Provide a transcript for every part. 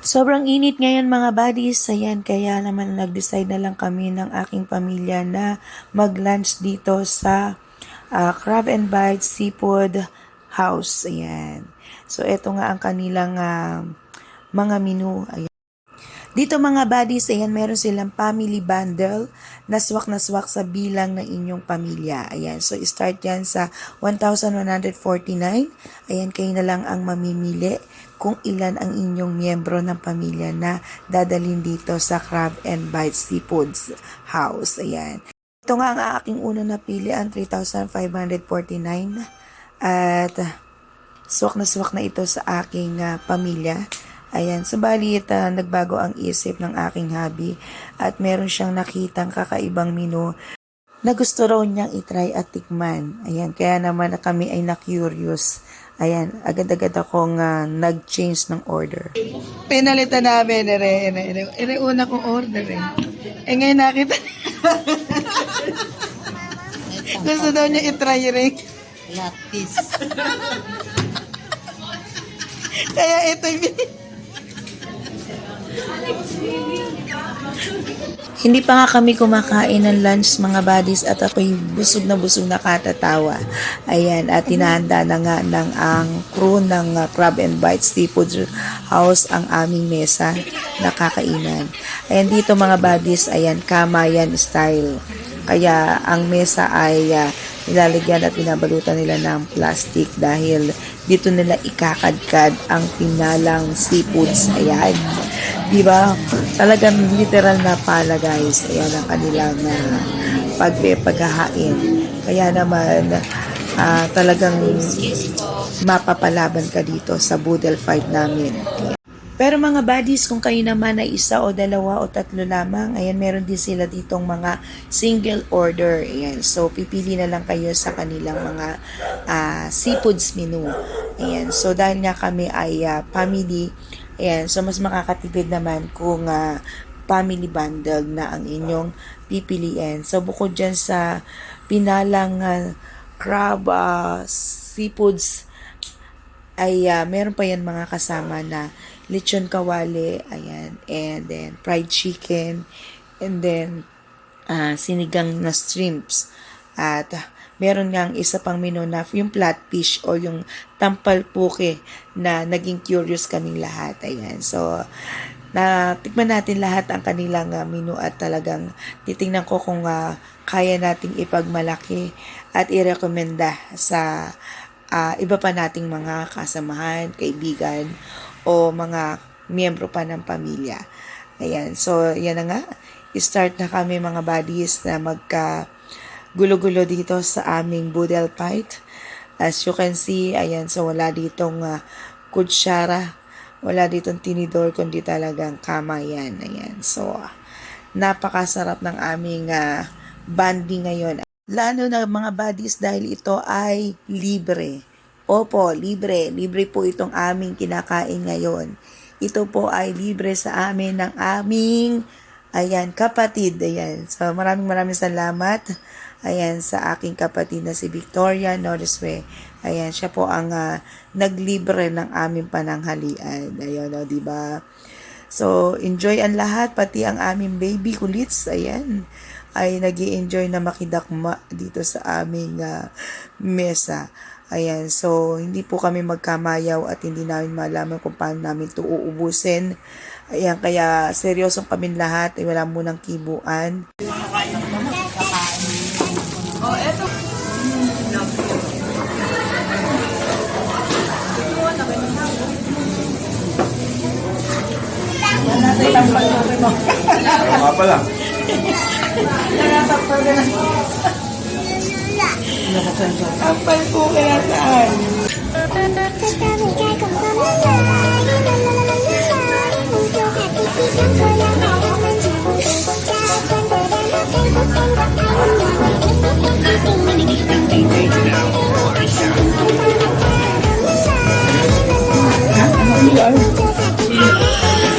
Sobrang init ngayon mga buddies, ayan, kaya naman nag-decide na lang kami ng aking pamilya na mag-lunch dito sa Crab and Bites Seafood House, ayan. So, ito nga ang kanilang mga menu, ayan. Dito mga buddies, ayan, meron silang family bundle na swak sa bilang ng inyong pamilya. Ayan, so start yan sa 1,149. Ayan, kayo na lang ang mamimili kung ilan ang inyong miyembro ng pamilya na dadalhin dito sa Crab and Bites Seafoods House. Ayan. Ito nga ang aking unang napili, ang 3,549. At swak na ito sa aking pamilya. Ayan, subalit nagbago ang isip ng aking hubby at meron siyang nakitang kakaibang menu na gusto raw niyang itry at tikman. Ayan, kaya naman kami ay na-curious. Ayan, agad-agad akong nag-change ng order. Pinalitan namin, ere una kong order eh. Ngayon nakita. Gusto daw niya itry rin. Lapis. Kaya ito Hindi pa nga kami kumakain ng lunch mga buddies at ako'y busog na katatawa. Ayan, at tinahanda na nga ng ang crew ng Crab and Bites Seafood House ang aming mesa na kakainan. Ayan dito mga buddies, ayan, kamayan style. Kaya ang mesa ay nilalagyan at binabalutan nila ng plastic dahil dito nila ikakadkad ang pinalang seafoods. Ayan. Diba? Talagang literal na pala guys. Ayan ang kanilang paghahain. Kaya naman talagang mapapalaban ka dito sa boodle fight namin. Pero mga buddies, kung kayo naman ay isa o dalawa o tatlo lamang, ayan, meron din sila ditong mga single order. Ayan, so pipili na lang kayo sa kanilang mga seafoods menu. Ayan, so dahil nga kami ay family, ayan, so mas makakatipid naman kung family bundle na ang inyong pipiliin. So bukod dyan sa pinalang crab seafoods, ay meron pa yan mga kasama na lechon kawali, ayan, and then fried chicken, and then sinigang na shrimps. At meron ngang isa pang menu na yung flatfish o yung tampalpuke na naging curious kaming lahat. Ayan, so natikman natin lahat ang kanilang menu at talagang titingnan ko kung kaya nating ipagmalaki at irekomenda sa iba pa nating mga kasamahan, kaibigan, o mga miyembro pa ng pamilya. Ayan, so yan na nga. Start na kami mga buddies na magka-gulo-gulo dito sa aming boodle fight. As you can see, ayan, so wala ditong kutsara, wala ditong tinidor, kundi talagang kamayan. Ayan, so napakasarap ng aming banding ngayon. Lalo na mga buddies dahil ito ay libre. Opo, libre. Libre po itong aming kinakain ngayon. Ito po ay libre sa amin ng aming, ayan, kapatid. Ayan. So, maraming salamat. Ayan, sa aking kapatid na si Victoria Noriswe. Ayan, siya po ang naglibre ng aming pananghalian. Ayan, o, diba? So, enjoy ang lahat, pati ang aming baby kulits. Ayan, ay nag-i-enjoy na makidakma dito sa aming mesa. Ayan, so hindi po kami magkamayaw at hindi namin malaman kung paano namin ito uubusin. Ayan, kaya seryosong kami lahat, ay wala munang kibuan. Oh, eto. Nga pala. Kapal po kaya saan?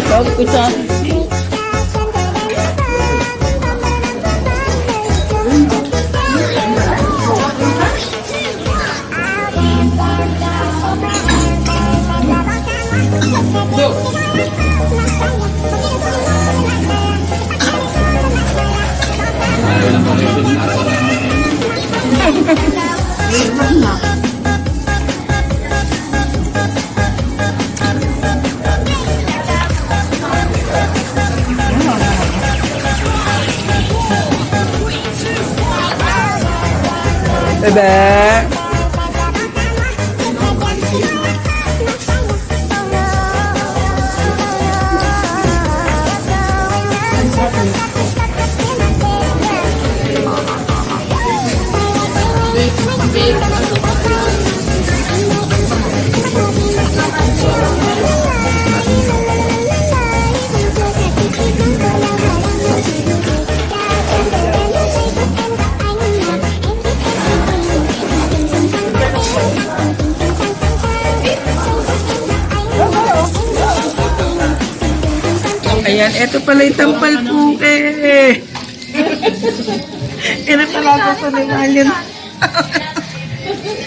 Bago ko sa Go! Bebe. Ayan, eto pala yung tampal puke. Ito pala gusto ni Malin.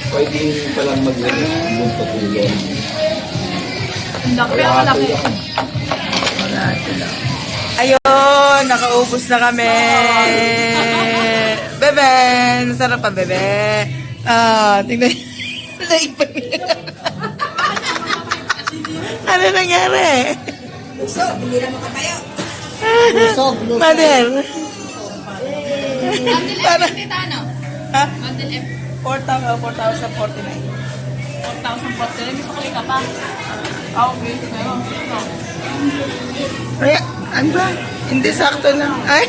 Pwede palang maglagay pagulong. Ang laki, ang laki. Ayun, nakaubos na kami. Bebe, masarap pa, bebe. Tingnan. Ano nangyari? Busog, hindi na makatayo. Mother. Para. Ha? Mandel F. 4,049. 4,000 may pakuli ka pa. Okay, meron. Ay, ano ba? Hindi sakto lang. Ay,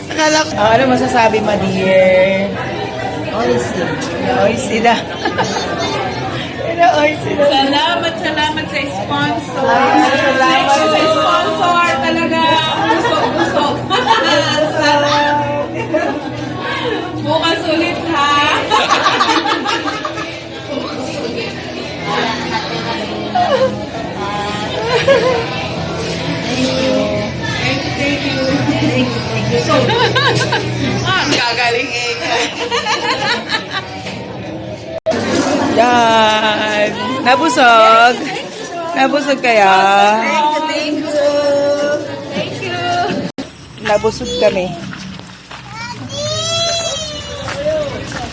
akala ko. Ano masasabi, ma dear? Oy sila. Salamat sa sponsor. Salamat sa sponsor. Talaga. Busog. Salamat. Bukas ulit, ha? Thank you. Gagaling eh. Yan. Nabusog. Nabusog kaya? Thank you. Nabusog kami.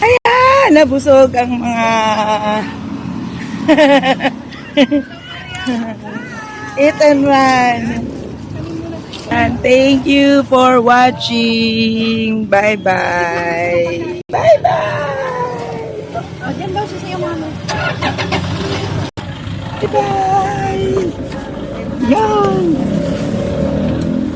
Ayan, nabusog ang mga eat and run. And thank you for watching. Bye-bye. Bye-bye. O, dyan daw siya sa'yo, mama. Diba?